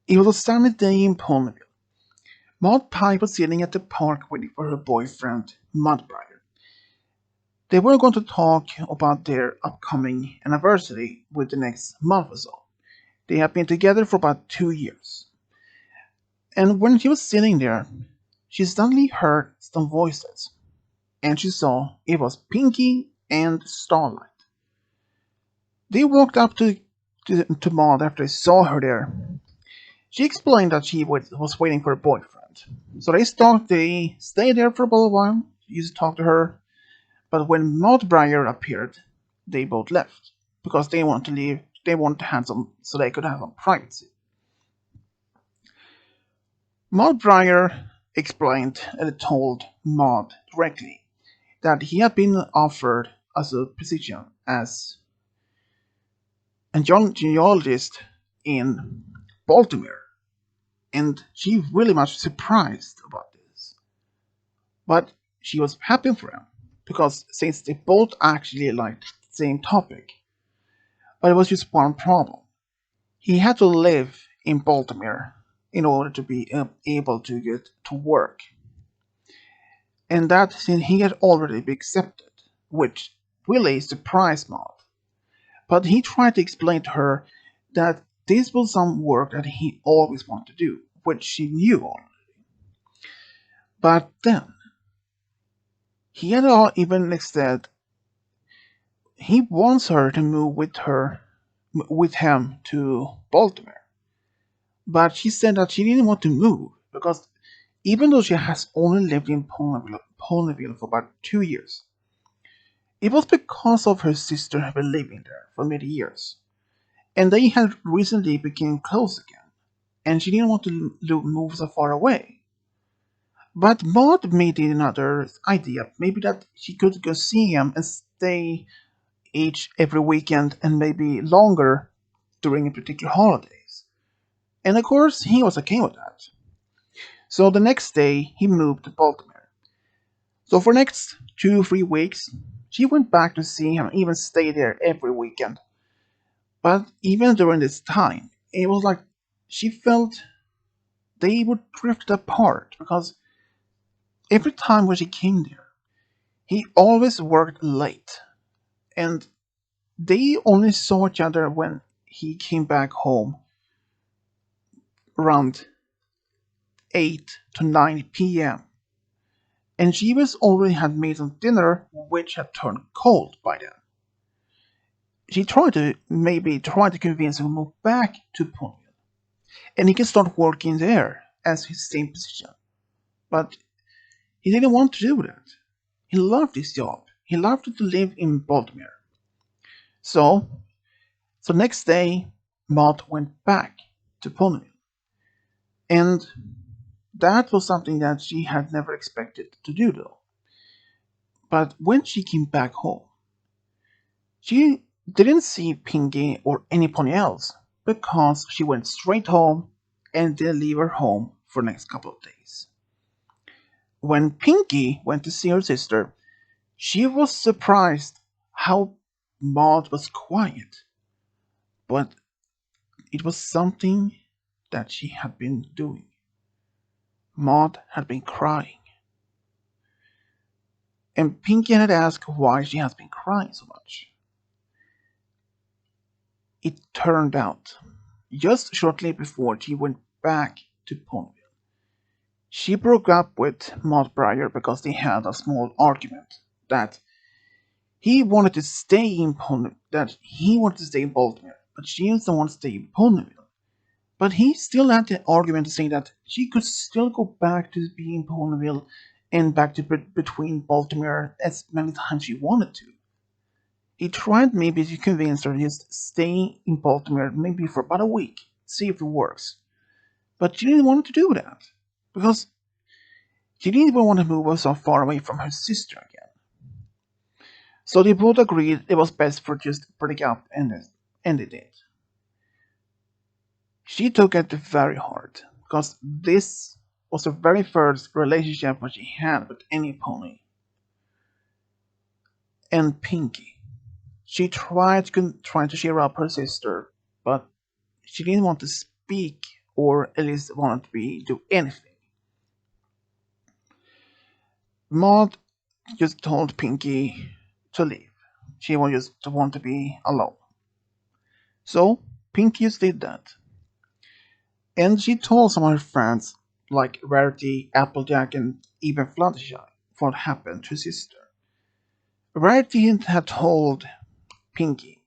It was a sunny day in Ponyville. Maud Pie was sitting at the park waiting for her boyfriend, Mudbriar. They were going to talk about their upcoming anniversary with the next month or so. They had been together for about 2 years. And when she was sitting there, she suddenly heard some voices. And she saw it was Pinky and Starlight. They walked up to Maud after they saw her there. She explained that she was waiting for a boyfriend. So they stayed there for a little while, used to talk to her, but when Mountbriar appeared, they both left. Because they wanted to leave, they wanted to have some, so they could have some privacy. Mountbriar explained and told Maud directly that he had been offered as a position as a geologist in Baltimore, and she really much surprised about this. But she was happy for him, because since they both actually liked the same topic. But it was just one problem. He had to live in Baltimore in order to be able to get to work. And that since he had already been accepted, which really surprised Maud. But he tried to explain to her that this was some work that he always wanted to do, which she knew already. But then, he had even said he wants her to move with him to Baltimore. But she said that she didn't want to move because even though she has only lived in Ponyville for about 2 years, it was because of her sister had been living there for many years, and they had recently become close again, and she didn't want to move so far away. But Maud made another idea, maybe that she could go see him and stay each every weekend and maybe longer during particular holidays. And of course, he was okay with that. So the next day, he moved to Baltimore. So for next 2 3 weeks, she went back to see him, even stayed there every weekend. But even during this time, it was like she felt they would drift apart because every time when she came there, he always worked late, and they only saw each other when he came back home around 8 to 9 p.m. And she was already had made some dinner which had turned cold by then. She tried to maybe try to convince him to move back to Ponyville, and he can start working there as his same position. But he didn't want to do that. He loved his job. He loved to live in Baltimore. So, so next day, Maud went back to Ponyville, and that was something that she had never expected to do, though. But when she came back home, she didn't see Pinky or anybody else because she went straight home and didn't leave her home for the next couple of days. When Pinky went to see her sister, she was surprised how Maud was quiet, but it was something that she had been doing. Maud had been crying, and Pinky had asked why she has been crying so much. It turned out, just shortly before she went back to Ponyville, she broke up with Maud Breyer because they had a small argument that he wanted to stay in that he wanted to stay in Baltimore, but she didn't want to stay in Ponyville. But he still had the argument to say that she could still go back to being in Ponyville and back to between Baltimore as many times she wanted to. He tried maybe to convince her to just stay in Baltimore maybe for about a week, see if it works. But she didn't want to do that because she didn't even want to move so far away from her sister again. So they both agreed it was best for just break up, and they did. She took it very hard because this was the very first relationship that she had with any pony. And Pinky, she tried to cheer up her sister, but she didn't want to speak or at least wanted to be do anything. Maud just told Pinky to leave. She was just to want to be alone. So Pinky just did that. And she told some of her friends, like Rarity, Applejack, and even Fluttershy, what happened to his sister. Rarity had told Pinky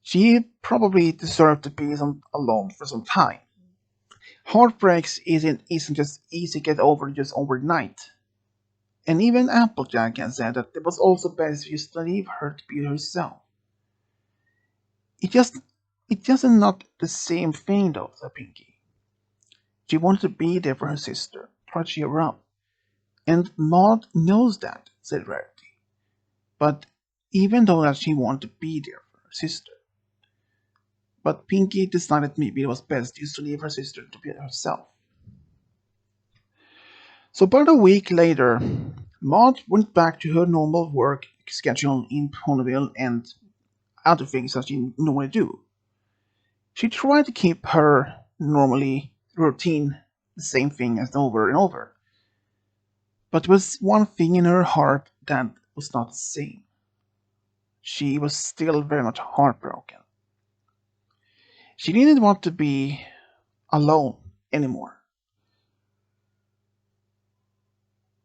she probably deserved to be alone for some time. Heartbreaks isn't just easy to get over just overnight. And even Applejack had said that it was also best just to leave her to be herself. It just it just not the same thing though, said Pinky. She wanted to be there for her sister, try to cheer her up. And Maud knows that, said Rarity. But even though that she wanted to be there for her sister. But Pinky decided maybe it was best just to leave her sister to be herself. So about a week later, Maud went back to her normal work schedule in Ponyville and other things that she normally do. She tried to keep her normally routine the same thing as over and over. But there was one thing in her heart that was not the same. She was still very much heartbroken. She didn't want to be alone anymore.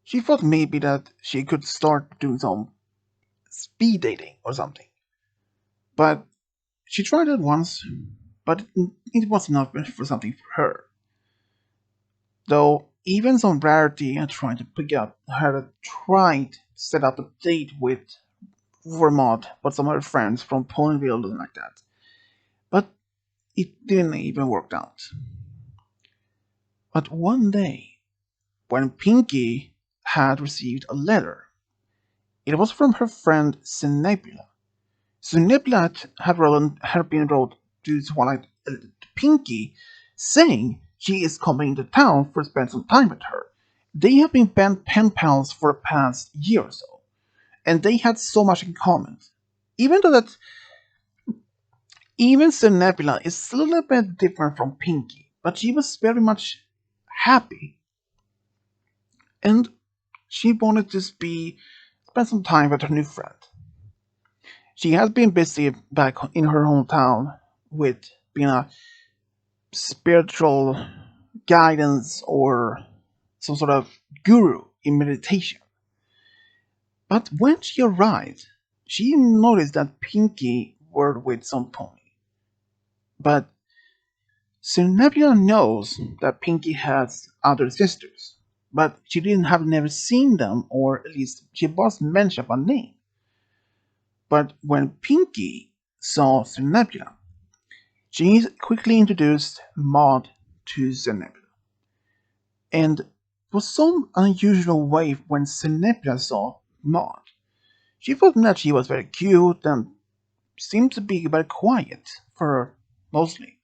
She thought maybe that she could start doing some speed dating or something. But she tried it once, but it was not for something for her. Though even some Rarity had tried to pick up had tried to set up a date with Vermont, but some of her friends from Ponyville and like that. But it didn't even work out. But one day, when Pinky had received a letter, it was from her friend Somnambula. Somnambula had been wrote to Twilight Pinky saying she is coming into town to spend some time with her. They have been pen pals for the past year or so, and they had so much in common. Even though that even Somnambula is a little bit different from Pinky, but she was very much happy, and she wanted to spend some time with her new friend. She has been busy back in her hometown with being a spiritual guidance or some sort of guru in meditation. But when she arrived, she noticed that Pinky were with some pony. But Somnambula knows that Pinky has other sisters, but she didn't have never seen them, or at least she was mentioned by name. But when Pinky saw Somnambula, she quickly introduced Maud to Somnambula. And it was some unusual way when Somnambula saw Maud. She thought that she was very cute and seemed to be very quiet for her, mostly.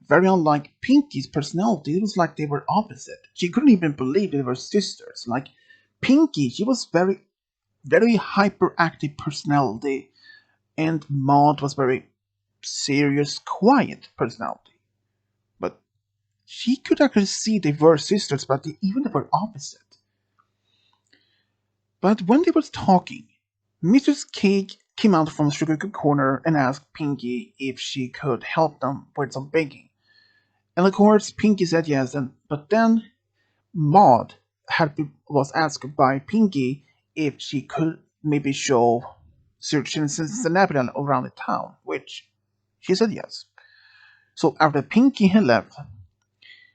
Very unlike Pinky's personality, it was like they were opposite. She couldn't even believe they were sisters. Like Pinky, she was very hyperactive personality, and Maud was very serious, quiet personality. But she could actually see they were sisters, but even they were opposite. But when they were talking, Mrs. Cake came out from the sugar corner and asked Pinky if she could help them with some baking. And of course, Pinky said yes, but then Maud was asked by Pinky if she could maybe show Cincinnati around the town, which she said yes. So after Pinky had left,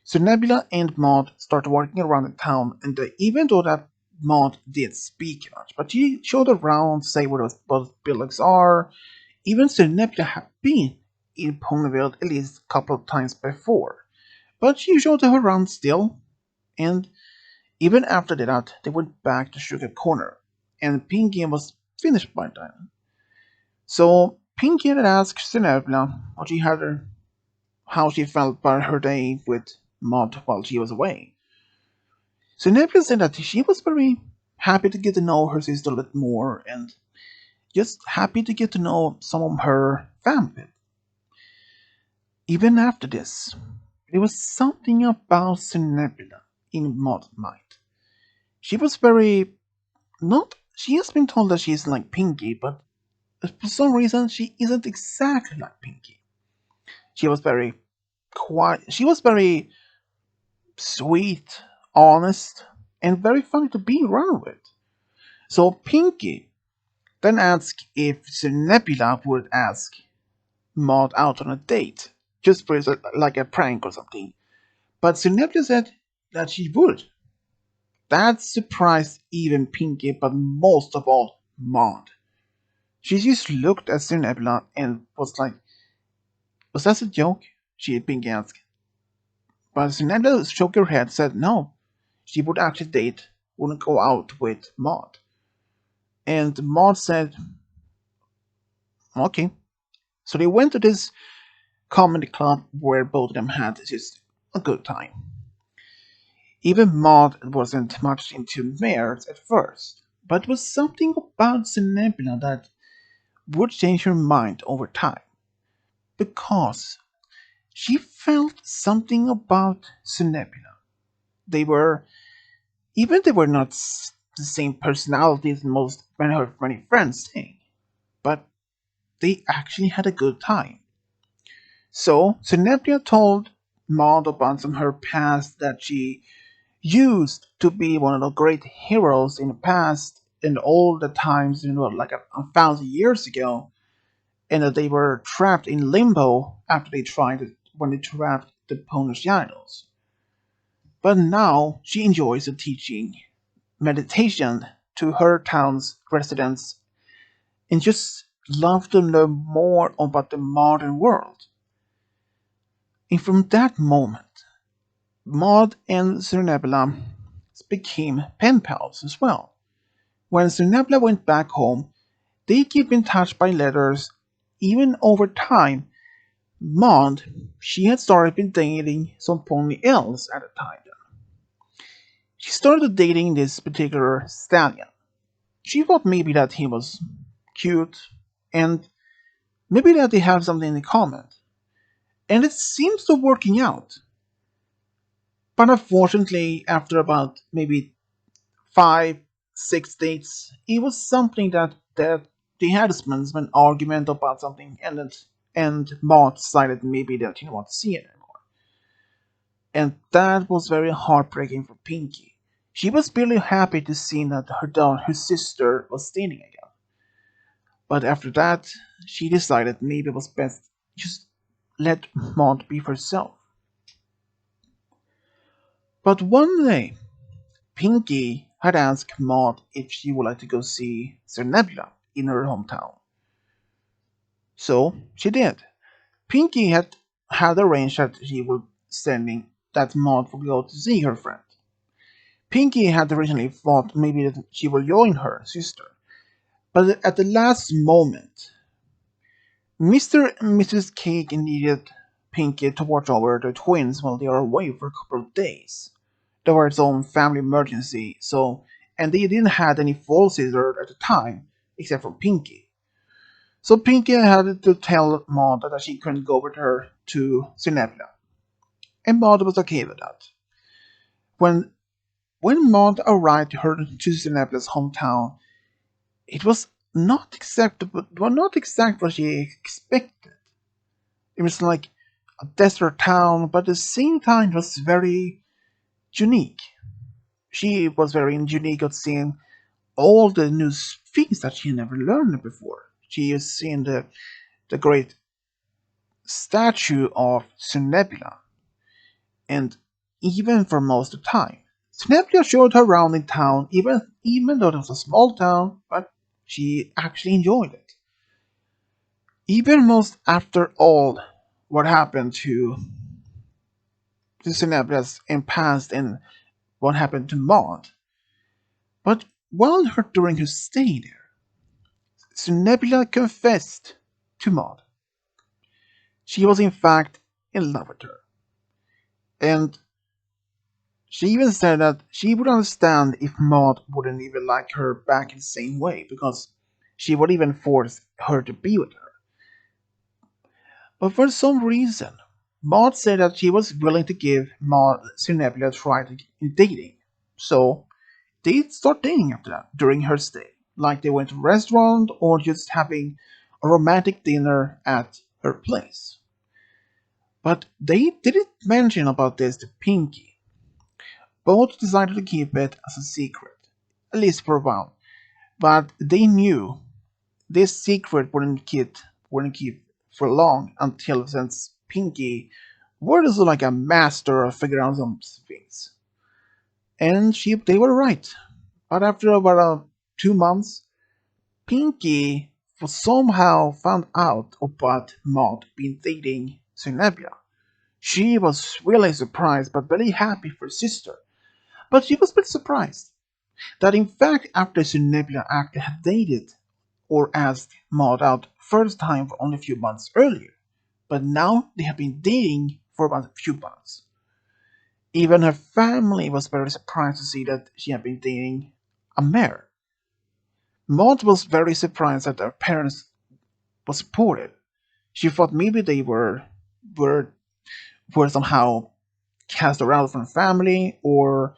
so Nebula and Maud started walking around the town, and even though that Maud did speak much, but she showed around, say where both buildings are. Even so, Nebula had been in Ponyville at least a couple of times before, but she showed her around still. And even after that, they went back to Sugar Corner, and Pinky was finished by then. So Pinky had asked Nebula what she had how she felt about her day with Maud while she was away. So Nebula said that she was very happy to get to know her sister a little more and just happy to get to know some of her family. Even after this, there was something about Somnambula in Maud's mind. She was very not. She has been told that she is like Pinky, but for some reason she isn't exactly like Pinky. She was very quiet. She was very sweet, honest, and very funny to be around with. So Pinky then asked if Nebula would ask Maud out on a date, just for like a prank or something. But Nebula said that she would. That surprised even Pinky, but most of all Maud. She just looked at Nebula and was like, "Was that a joke?" She Pinky asked. But Nebula shook her head, said no. She would actually date, wouldn't go out with Maud. And Maud said, okay. So they went to this comedy club where both of them had just a good time. Even Maud wasn't much into mares at first, but it was something about Zenobia that would change her mind over time. Because she felt something about Zenobia. They were, even they were not the same personalities most many of her many friends think, but they actually had a good time. So, Zenobia told Maud about some of her past that she used to be one of the great heroes in the past in all the times, like a thousand years ago, and that they were trapped in limbo after they tried it when they trapped the Polish idols. But now she enjoys the teaching meditation to her town's residents and just love to learn more about the modern world. And from that moment, Maud and Cernebula became pen pals as well. When Cernebula went back home, they keep in touch by letters. Even over time, Maud, she had started been dating someone else at the time. She started dating this particular stallion. She thought maybe that he was cute and maybe that they have something in common. And it seems to working out. But unfortunately, after about maybe 5, 6 dates, it was something that they had an argument about something, and Maud decided maybe that he didn't want to see it anymore. And that was very heartbreaking for Pinky. She was really happy to see that her sister was dating again. But after that, she decided maybe it was best just let Maud be herself. But one day, Pinky had asked Maud if she would like to go see Sir Nebula in her hometown. So she did. Pinky had arranged that she would sending that Maud would go to see her friend. Pinky had originally thought maybe that she would join her sister, but at the last moment, Mr. and Mrs. Cake needed Pinky to watch over the twins while they are away for a couple of days. There was its own family emergency, and they didn't have any full sister at the time, except for Pinky. So Pinky had to tell Maud that she couldn't go with her to Cinebula, and Maud was okay with that. When when Maud arrived to Cinebula's hometown, it was not acceptable, well, not exactly what she expected. It was like a desert town, but at the same time, it was very unique. She was very unique at seeing all the new things that she never learned before. She has seen the great statue of Sunebula, and even for most of the time. Sunebula showed her around in town, even though it was a small town, but she actually enjoyed it. Even most after all what happened to Sunebula's in past and what happened to Maud. But during her stay there, Sunebula confessed to Maud. She was in fact in love with her. And she even said that she would understand if Maud wouldn't even like her back in the same way, because she would even force her to be with her. But for some reason, Maud said that she was willing to give Maud Sinebula a try in dating. So they start dating after that during her stay. Like they went to a restaurant or just having a romantic dinner at her place. But they didn't mention about this to Pinky. Both decided to keep it as a secret, at least for a while. But they knew this secret wouldn't keep for long until since Pinky was like a master of figuring out some things. And they were right. But after about 2 months, Pinky was somehow found out about Maud being dating Zenobia. She was really surprised but very happy for her sister. But she was a bit surprised that in fact after Zenobia actually had dated or asked Maud out first time for only a few months earlier. But now they have been dating for about a few months. Even her family was very surprised to see that she had been dating a mayor. Maud was very surprised that her parents were supportive. She thought maybe they were were somehow cast around from the family, or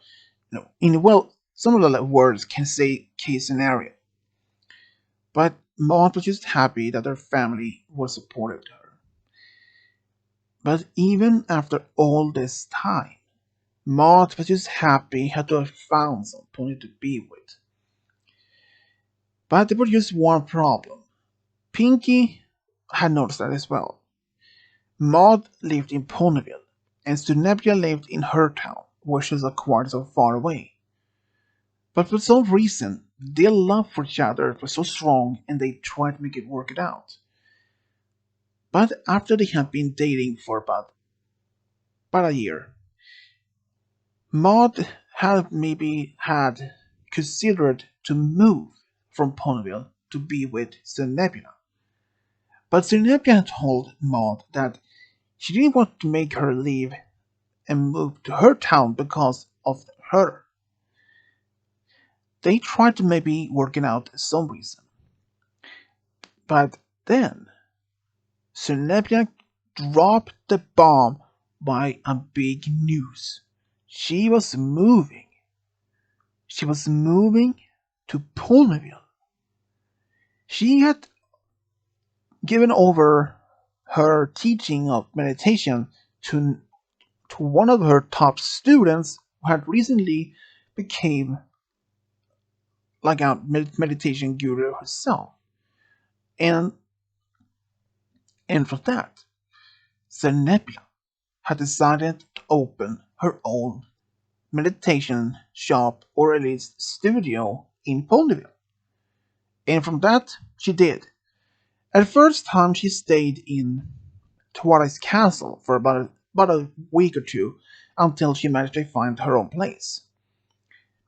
in well, some of the words can say case scenario. But Maud was just happy that her family was supportive to her. But even after all this time, Maud was just happy to have found someone to be with. But there was just one problem. Pinky had noticed that as well. Maud lived in Ponyville, and Stunebia lived in her town, which is a quarter so far away. But for some reason, their love for each other was so strong and they tried to make it work it out. But after they had been dating for about a year, Maud had maybe had considered to move from Ponyville to be with Stunebia. But Stunebia told Maud that she didn't want to make her leave and move to her town because of her. They tried to maybe work it out some reason. But then Zenobia dropped the bomb by a big news. She was moving. She was moving to Ponyville. She had given over her teaching of meditation to one of her top students who had recently became like a meditation guru herself. And and for that, Zenobia had decided to open her own meditation shop or at least studio in Ponyville. And from that, she did. At first time, she stayed in Twilight Castle for about a week or two until she managed to find her own place.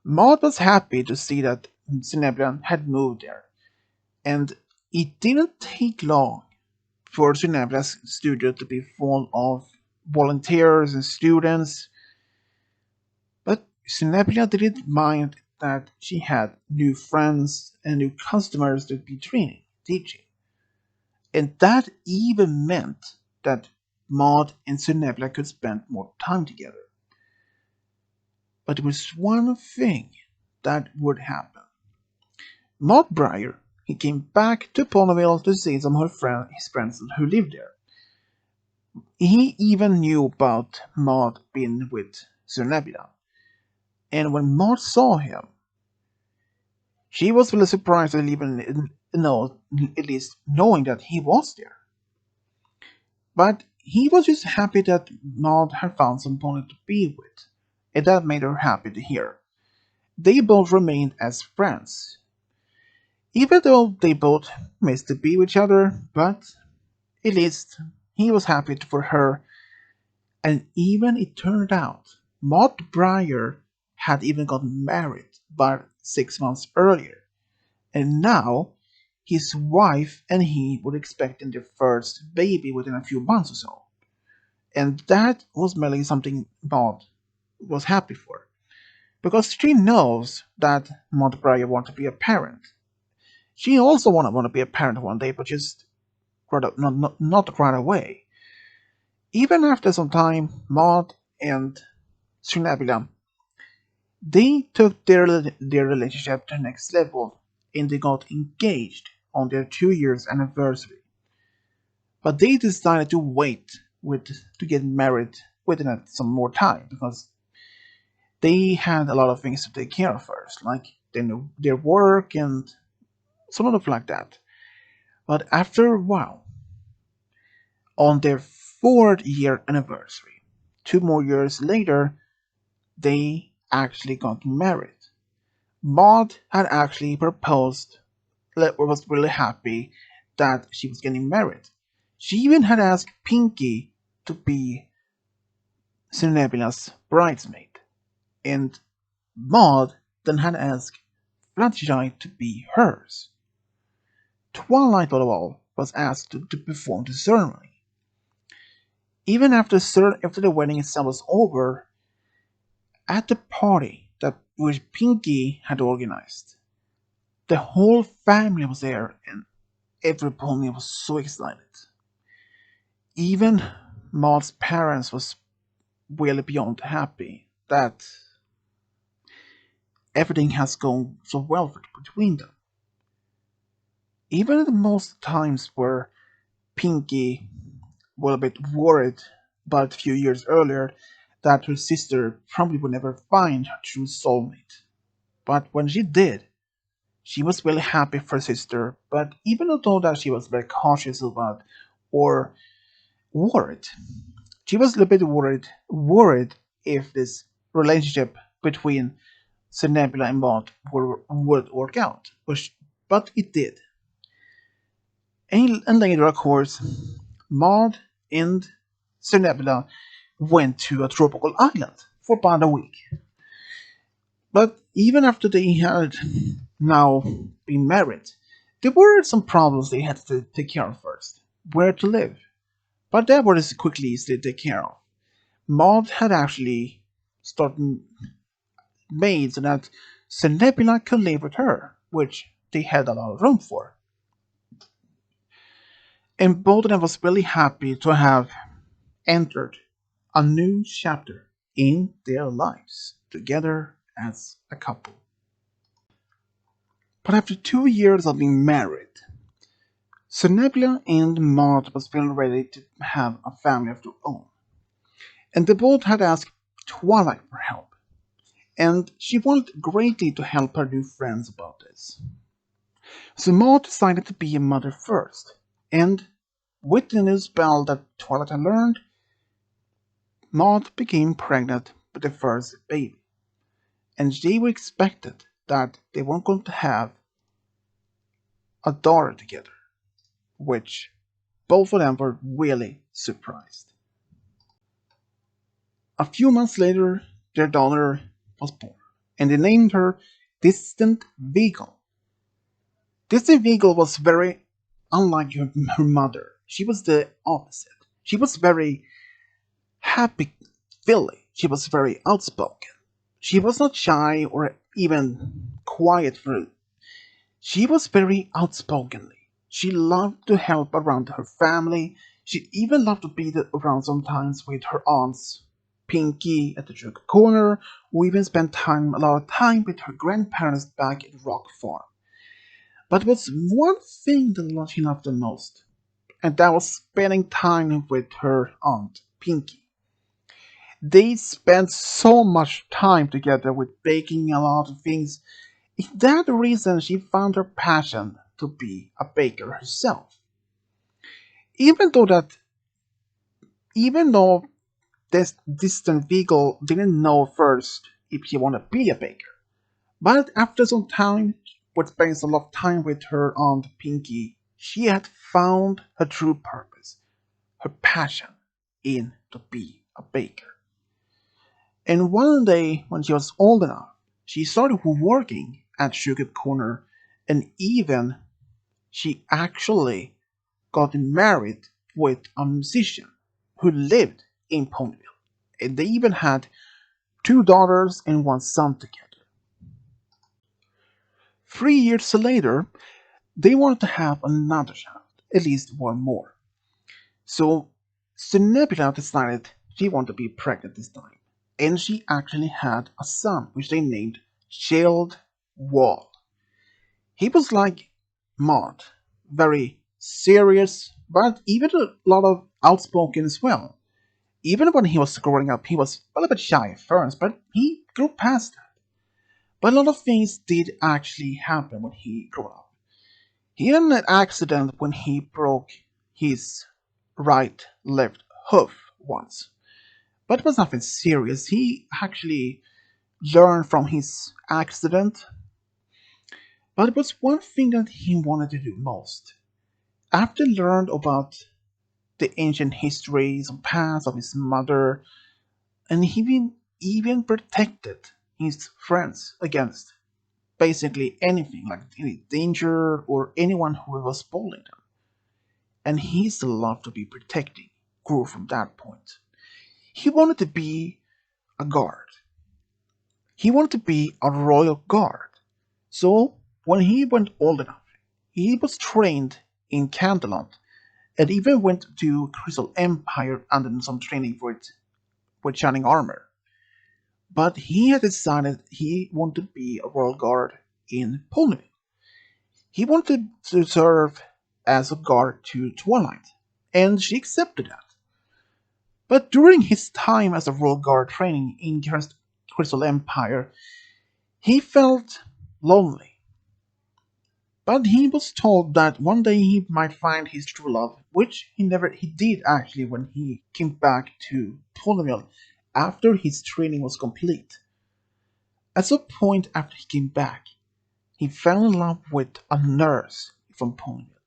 Maud was happy to see that Zenobia had moved there, and it didn't take long for Zenobia's studio to be full of volunteers and students. But Zenobia didn't mind that she had new friends and new customers to be teaching. And that even meant that Maud and Zenobia could spend more time together. But there was one thing that would happen. Maud Breyer, he came back to Ponyville to see some of his friends who lived there. He even knew about Maud being with Zenobia. And when Maud saw him, she was really surprised at even know, at least knowing that he was there. But he was just happy that Maud had found someone to be with, and that made her happy to hear. They both remained as friends, even though they both missed to be with each other, but at least he was happy for her, and even it turned out Maud Breyer had even gotten married about 6 months earlier. And now his wife and he were expecting their first baby within a few months or so. And that was merely something Maud was happy for. Because she knows that Maud Breyer wants to be a parent. She also want to be a parent one day, but just not right away. Even after some time, Maud and Somnambula, they took their relationship to the next level and they got engaged on their 2 years anniversary. But they decided to wait with to get married within some more time because they had a lot of things to take care of first, like their work and some of like that. But after a while, on their 4th year anniversary, 2 more years later, they actually got married. Maud had actually proposed, was really happy that she was getting married. She even had asked Pinky to be Cinebula's bridesmaid, and Maud then had asked Fluttershy to be hers. Twilight Butterball was asked to perform the ceremony. Even after the wedding itself was over, at the party that which Pinky had organized, the whole family was there and everybody was so excited. Even Maud's parents was really beyond happy that everything has gone so well between them. Even at the most times where Pinky was a bit worried about a few years earlier that her sister probably would never find her true soulmate. But when she did, she was really happy for her sister, but even though that she was very cautious about or worried, she was a little bit worried if this relationship between Nebula and Maud would work out, but it did. And later, of course, Maud and Nebula went to a tropical island for about a week. But even after they had now been married, there were some problems they had to take care of first. Where to live. But that was quickly easily taken care of. Maud had actually started made so that Nebula could live with her, which they had a lot of room for. And both of them was really happy to have entered a new chapter in their lives together as a couple. But after 2 years of being married, Nebula and Maud was feeling ready to have a family of their own. And they both had asked Twilight for help, and she wanted greatly to help her new friends about this. So Maud decided to be a mother first, and with the new spell that Twilight had learned, Maud became pregnant with the first baby, and they were expected that they were going to have a daughter together, which both of them were really surprised. A few months later, their daughter was born, and they named her Distant Beagle. Distant Beagle was very unlike her mother. She was the opposite. She was very happy Philly. She was very outspoken. She was not shy or even quiet. She was very outspokenly. She loved to help around her family. She even loved to be around sometimes with her aunts, Pinky at the sugar corner, or even spent a lot of time with her grandparents back at Rock Farm. But there was one thing that she loved the most, and that was spending time with her aunt, Pinky. They spent so much time together with baking a lot of things. Is that the reason she found her passion to be a baker herself? Even though that, even though this distant Beagle didn't know first if she wanted to be a baker, but after some time, with spending a lot of time with her aunt Pinky, she had found her true purpose, her passion in to be a baker. And one day, when she was old enough, she started working at Sugar Corner, and even she actually got married with a musician who lived in Ponyville. And they even had 2 daughters and one son together. 3 years later, they wanted to have another child, at least one more. So So Nebula decided she wanted to be pregnant this time, and she actually had a son, which they named Shield Wall. He was like Maud, very serious, but even a lot of outspoken as well. Even when he was growing up, he was a little bit shy at first, but he grew past that. But a lot of things did actually happen when he grew up. He had an accident when he broke his right left hoof once. But it was nothing serious. He actually learned from his accident. But it was one thing that he wanted to do most. After learned about the ancient histories and past of his mother, and he even protected his friends against basically anything, like any danger or anyone who was bullying them. And he still loved to be protecting, grew from that point. He wanted to be a guard. He wanted to be a royal guard. So when he went old enough, he was trained in Canterlot and even went to Crystal Empire under some training with shining armor. But he had decided he wanted to be a royal guard in Ponyville. He wanted to serve as a guard to Twilight, and she accepted that. But during his time as a royal guard training in Crystal Empire, he felt lonely. But he was told that one day he might find his true love, which he did actually when he came back to Ponyville after his training was complete. At some point after he came back, he fell in love with a nurse from Ponyville.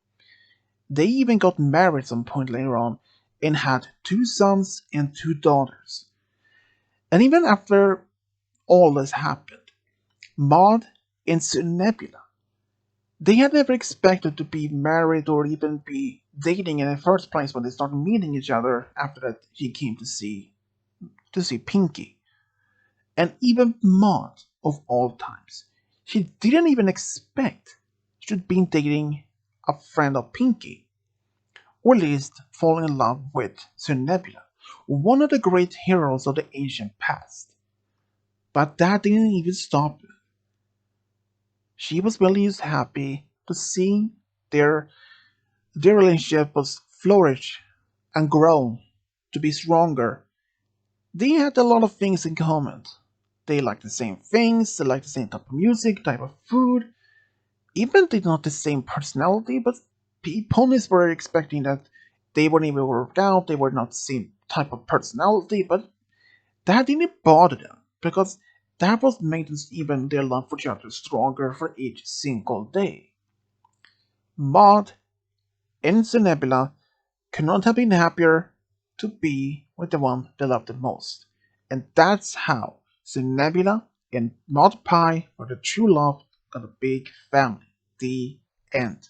They even got married at some point later on and had two sons and two daughters. And even after all this happened, Maud and Nebula, they had never expected to be married or even be dating in the first place when they started meeting each other after that he came to see Pinky. And even Maud, of all times, she didn't even expect she'd been dating a friend of Pinky, or at least falling in love with Sir Nebula, one of the great heroes of the ancient past. But that didn't even stop her. She was really happy to see their their relationship was flourish and grow to be stronger. They had a lot of things in common. They liked the same things, they liked the same type of music, type of food. Even they not the same personality, but ponies were expecting that they wouldn't even work out, they were not the same type of personality, but that didn't bother them because that was made even their love for each other stronger for each single day. Maud and Nebula could not have been happier to be with the one they loved the most. And that's how Nebula and Maud Pie were the true love of a big family. The end.